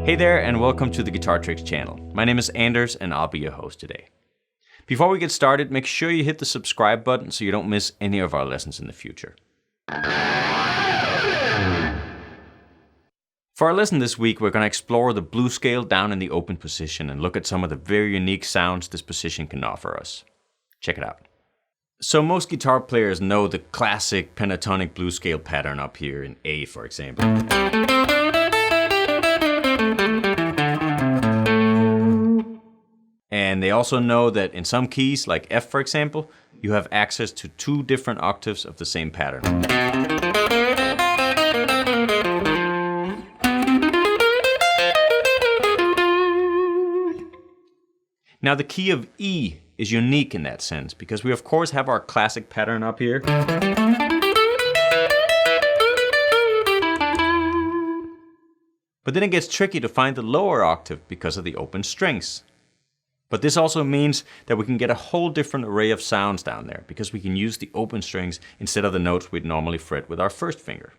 Hey there, and welcome to the Guitar Tricks channel. My name is Anders, and I'll be your host today. Before we get started, make sure you hit the subscribe button so you don't miss any of our lessons in the future. For our lesson this week, we're going to explore the blues scale down in the open position and look at some of the very unique sounds this position can offer us. Check it out. So most guitar players know the classic pentatonic blues scale pattern up here in A, for example. And they also know that in some keys, like F for example, you have access to two different octaves of the same pattern. Now the key of E is unique in that sense, because we of course have our classic pattern up here. But then it gets tricky to find the lower octave because of the open strings. But this also means that we can get a whole different array of sounds down there, because we can use the open strings instead of the notes we'd normally fret with our first finger.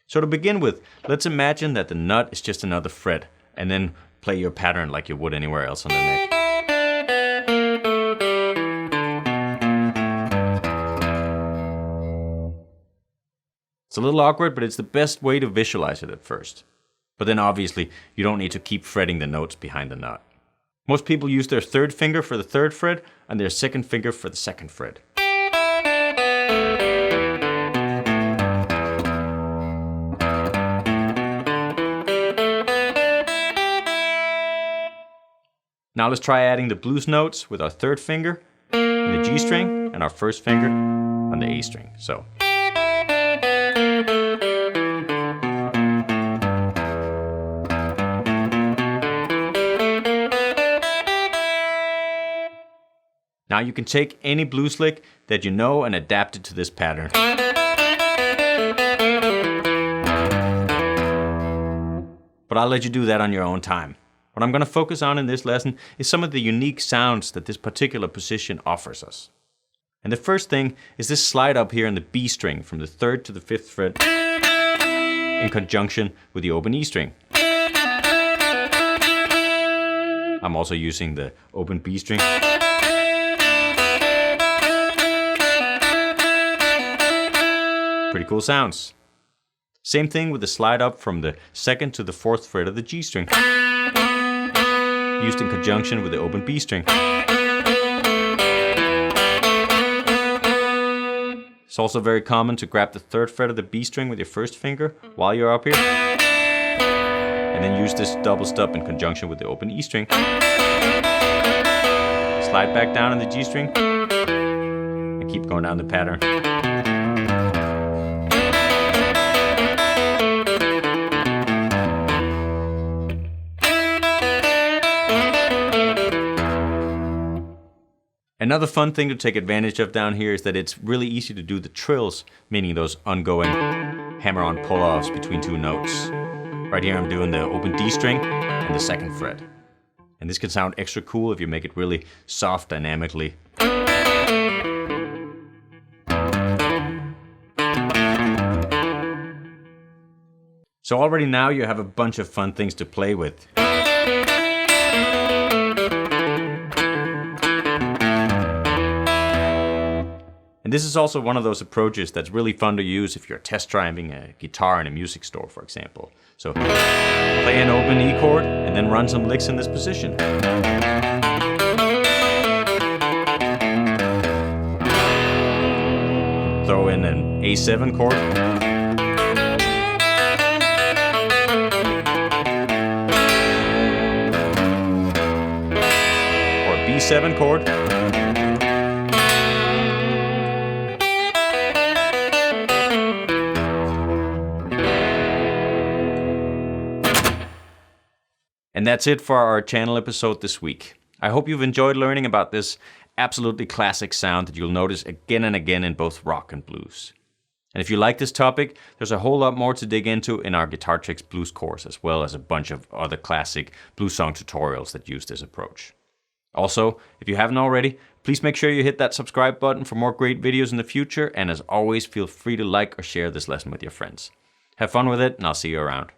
So to begin with, let's imagine that the nut is just another fret, and then play your pattern like you would anywhere else on the neck. It's a little awkward, but it's the best way to visualize it at first. But then obviously, you don't need to keep fretting the notes behind the nut. Most people use their third finger for the third fret and their second finger for the second fret. Now let's try adding the blues notes with our third finger in the G string and our first finger on the A string. So. Now you can take any blues lick that you know and adapt it to this pattern. But I'll let you do that on your own time. What I'm going to focus on in this lesson is some of the unique sounds that this particular position offers us. And the first thing is this slide up here in the B string from the 3rd to the 5th fret in conjunction with the open E string. I'm also using the open B string. Pretty cool sounds. Same thing with the slide up from the 2nd to the 4th fret of the G string, used in conjunction with the open B string. It's also very common to grab the 3rd fret of the B string with your first finger while you're up here, and then use this double stub in conjunction with the open E string. Slide back down in the G string, and keep going down the pattern. Another fun thing to take advantage of down here is that it's really easy to do the trills, meaning those ongoing hammer-on pull-offs between two notes. Right here I'm doing the open D string and the 2nd fret. And this can sound extra cool if you make it really soft dynamically. So already now you have a bunch of fun things to play with. And this is also one of those approaches that's really fun to use if you're test driving a guitar in a music store, for example. So play an open E chord and then run some licks in this position. Throw in an A7 chord. Or a B7 chord. And that's it for our channel episode this week. I hope you've enjoyed learning about this absolutely classic sound that you'll notice again and again in both rock and blues. And if you like this topic, there's a whole lot more to dig into in our Guitar Tricks Blues course, as well as a bunch of other classic blues song tutorials that use this approach. Also, if you haven't already, please make sure you hit that subscribe button for more great videos in the future, and as always, feel free to like or share this lesson with your friends. Have fun with it, and I'll see you around.